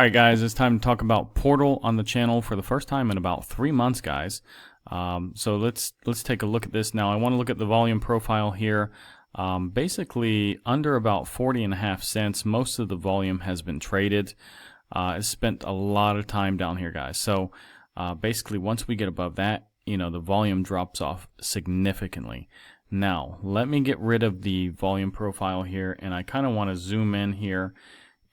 Alright guys, it's time to talk about Portal on the channel for the first time in about 3 months, guys. So let's take a look at this now. I want to look at the volume profile here. Basically under about 40.5 cents, most of the volume has been traded. It's spent a lot of time down here, guys. So basically once we get above that, the volume drops off significantly. Now let me get rid of the volume profile here, and I kind of want to zoom in here.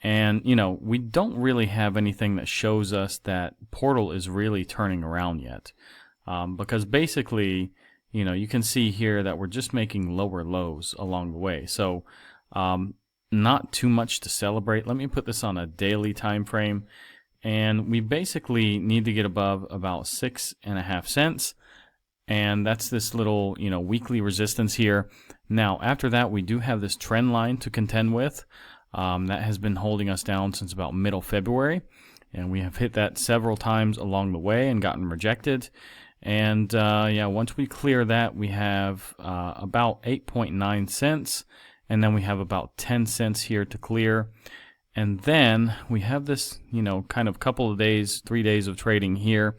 And we don't really have anything that shows us that Portal is really turning around yet, because basically you can see here that we're just making lower lows along the way. So not too much to celebrate. Let me put this on a daily time frame, and we basically need to get above about 6.5 cents, and that's this little weekly resistance here. Now after that, we do have this trend line to contend with. That has been holding us down since about middle February, and we have hit that several times along the way and gotten rejected. And yeah, once we clear that, we have about 8.9 cents, and then we have about 10 cents here to clear. And then we have this kind of couple of days, 3 days of trading here.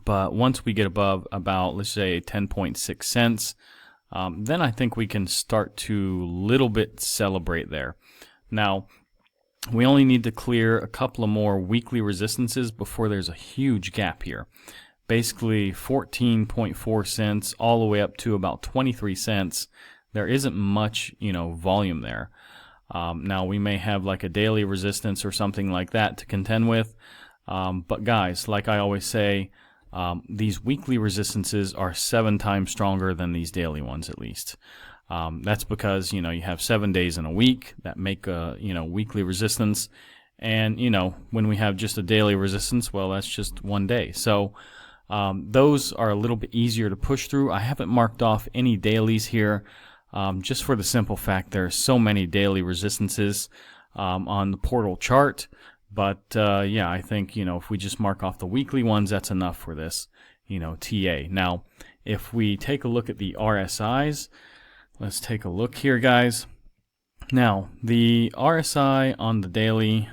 But once we get above about, let's say, 10.6 cents, then I think we can start to little bit celebrate there. Now, we only need to clear a couple of more weekly resistances before there's a huge gap here. Basically 14.4 cents all the way up to about 23 cents. There isn't much, volume there. Now we may have like a daily resistance or something like that to contend with. But guys, like I always say, these weekly resistances are 7 times stronger than these daily ones, at least. That's because you have 7 days in a week that make a weekly resistance, and when we have just a daily resistance, well, that's just 1 day. So those are a little bit easier to push through. I haven't marked off any dailies here, just for the simple fact there are so many daily resistances on the Portal chart. But yeah, I think if we just mark off the weekly ones, that's enough for this TA. Now if we take a look at the RSIs, let's take a look here, guys. Now, the RSI on the daily,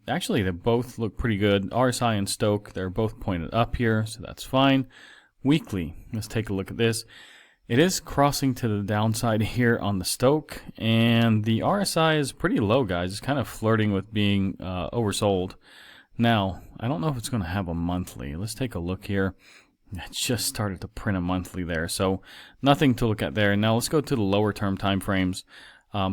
actually they both look pretty good. RSI and Stoke, they're both pointed up here, so that's fine. Weekly, let's take a look at this. It is crossing to the downside here on the Stoke, and the RSI is pretty low, guys. It's kind of flirting with being oversold. Now, I don't know if it's going to have a monthly. Let's take a look here. It just started to print a monthly there, so nothing to look at there. Now let's go to the lower term time frames.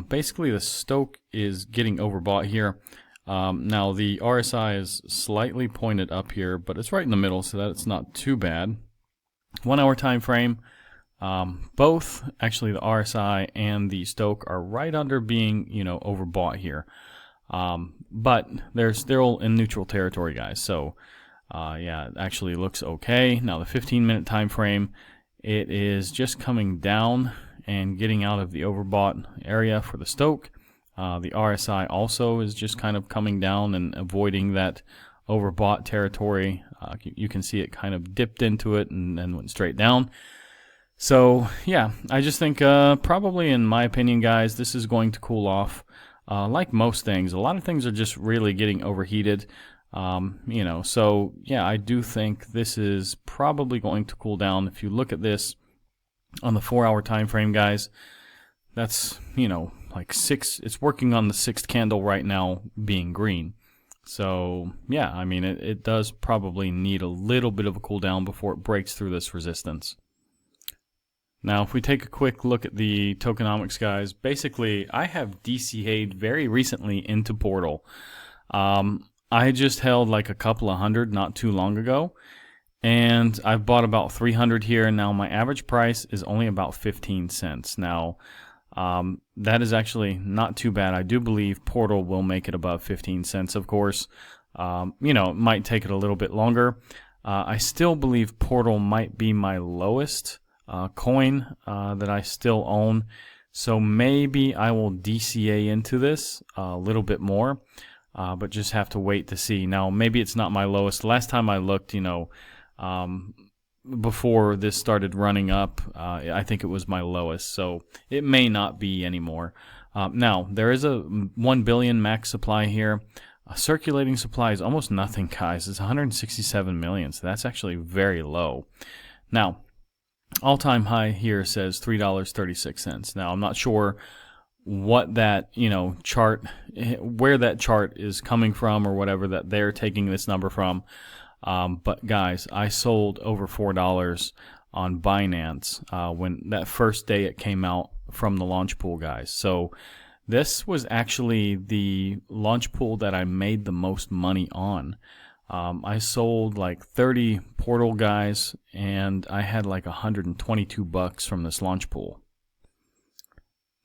Basically the Stoke is getting overbought here. Now the RSI is slightly pointed up here, but it's right in the middle, so that it's not too bad. 1 hour time frame, both actually the RSI and the Stoke are right under being overbought here, but they're still in neutral territory, guys. So yeah, it actually looks okay. Now the 15-minute time frame, it is just coming down and getting out of the overbought area for the Stoke. The RSI also is just kind of coming down and avoiding that overbought territory. You can see it kind of dipped into it and then went straight down. So yeah, I just think probably, in my opinion, guys, this is going to cool off. Like most things, a lot of things are just really getting overheated. So yeah, I do think this is probably going to cool down. If you look at this on the 4 hour time frame, guys, that's like 6. It's working on the 6th candle right now being green. So yeah, I mean it does probably need a little bit of a cool down before it breaks through this resistance. Now if we take a quick look at the tokenomics, guys, basically I have DCA'd very recently into Portal. I just held like a couple of hundred not too long ago, and I've bought about 300 here. Now my average price is only about 15 cents. Now that is actually not too bad. I do believe Portal will make it above 15 cents, of course. It might take it a little bit longer. I still believe Portal might be my lowest coin that I still own, so maybe I will DCA into this a little bit more. But just have to wait to see. Now, maybe it's not my lowest. Last time I looked, before this started running up, I think it was my lowest. So it may not be anymore. Now, there is a 1 billion max supply here. Circulating supply is almost nothing, guys. It's 167 million, so that's actually very low. Now, all-time high here says $3.36. Now, I'm not sure what that, chart, where that chart is coming from or whatever that they're taking this number from. But guys, I sold over $4 on Binance when that first day it came out from the launch pool, guys. So this was actually the launch pool that I made the most money on. I sold like 30 portal, guys, and I had like $122 from this launch pool.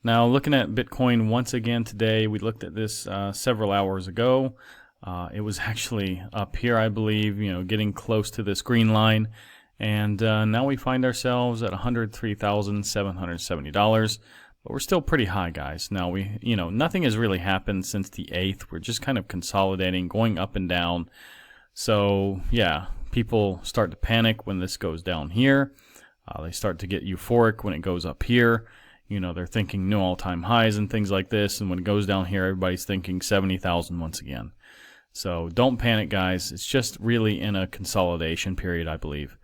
Now, looking at Bitcoin once again today, we looked at this several hours ago. It was actually up here, I believe, getting close to this green line. And now we find ourselves at $103,770. But we're still pretty high, guys. Now, nothing has really happened since the 8th. We're just kind of consolidating, going up and down. So, yeah, people start to panic when this goes down here. They start to get euphoric when it goes up here. They're thinking new all-time highs and things like this. And when it goes down here, everybody's thinking 70,000 once again. So don't panic, guys. It's just really in a consolidation period, I believe.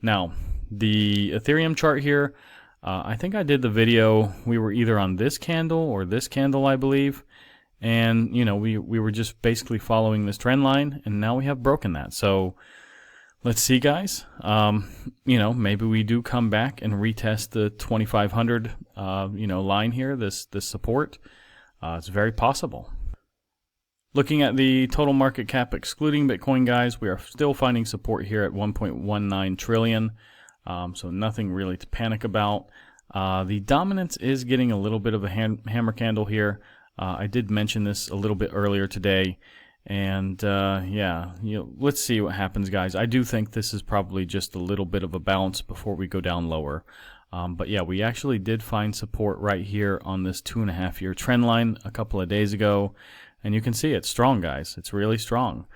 Now, the Ethereum chart here, I think I did the video. We were either on this candle or this candle, I believe. And, we were just basically following this trend line. And now we have broken that. So let's see, guys. Maybe we do come back and retest the 2,500, line here, this support. It's very possible. Looking at the total market cap excluding Bitcoin, guys, we are still finding support here at 1.19 trillion. So nothing really to panic about. The dominance is getting a little bit of a hammer candle here. I did mention this a little bit earlier today. And let's see what happens, guys. I do think this is probably just a little bit of a bounce before we go down lower. But yeah, we actually did find support right here on this 2.5-year trend line a couple of days ago. And you can see it's strong, guys. It's really strong.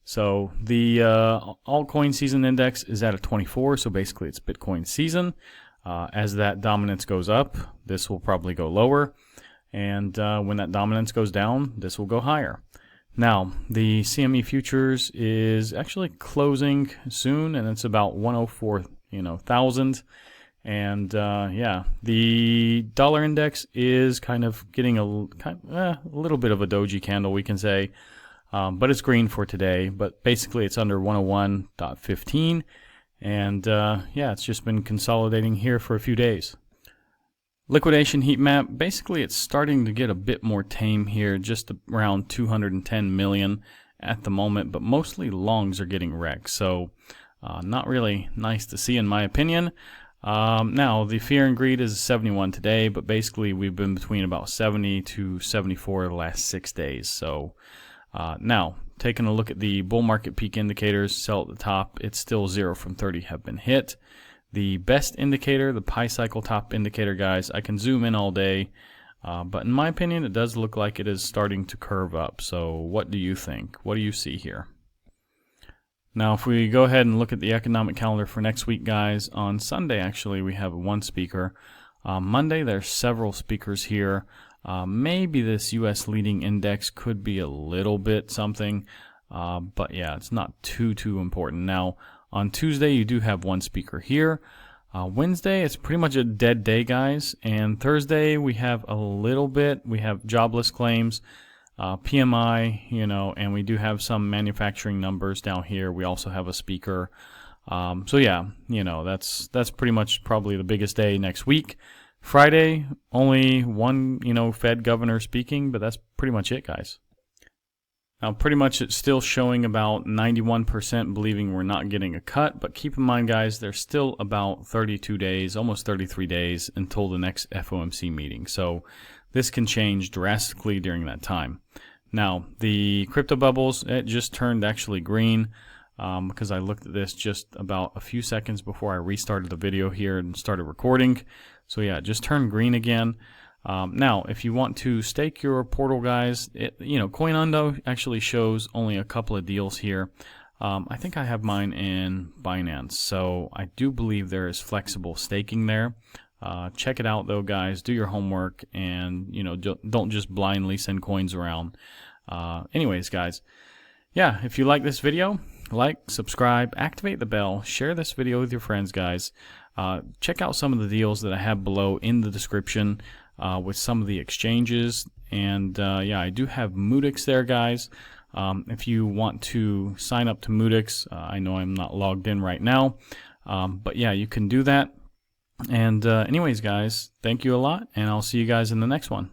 So the altcoin season index is at a 24. So basically it's Bitcoin season. As that dominance goes up, this will probably go lower. And when that dominance goes down, this will go higher. Now, the CME futures is actually closing soon, and it's about 104,000. And the dollar index is kind of getting a little bit of a doji candle, we can say, but it's green for today. But basically, it's under 101.15, and it's just been consolidating here for a few days. Liquidation heat map, basically it's starting to get a bit more tame here, just around 210 million at the moment, but mostly longs are getting wrecked, so not really nice to see in my opinion. Now, the fear and greed is 71 today, but basically we've been between about 70 to 74 the last 6 days. So now, taking a look at the bull market peak indicators, sell at the top, it's still 0 from 30 have been hit. The best indicator, the Pi Cycle top indicator, guys, I can zoom in all day, but in my opinion, it does look like it is starting to curve up. So what do you think? What do you see here? Now, if we go ahead and look at the economic calendar for next week, guys, on Sunday, actually, we have one speaker. Monday, there's several speakers here. Maybe this U.S. leading index could be a little bit something, but yeah, it's not too important. Now, on Tuesday, you do have one speaker here. Wednesday, it's pretty much a dead day, guys. And Thursday, we have a little bit. We have jobless claims, PMI, and we do have some manufacturing numbers down here. We also have a speaker. So yeah, that's pretty much probably the biggest day next week. Friday, only one, Fed governor speaking, but that's pretty much it, guys. Now, pretty much it's still showing about 91% believing we're not getting a cut, but keep in mind, guys, there's still about 32 days, almost 33 days until the next FOMC meeting. So this can change drastically during that time. Now, the crypto bubbles, it just turned actually green because I looked at this just about a few seconds before I restarted the video here and started recording. So yeah, it just turned green again. Now, if you want to stake your portal, guys, CoinUndo actually shows only a couple of deals here. I think I have mine in Binance, so I do believe there is flexible staking there. Check it out, though, guys. Do your homework, and don't just blindly send coins around. Anyways, guys, yeah, if you like this video, like, subscribe, activate the bell, share this video with your friends, guys. Check out some of the deals that I have below in the description with some of the exchanges. And yeah, I do have Moodix there, guys. If you want to sign up to Moodix, I know I'm not logged in right now, but yeah, you can do that. And anyways, guys, thank you a lot, and I'll see you guys in the next one.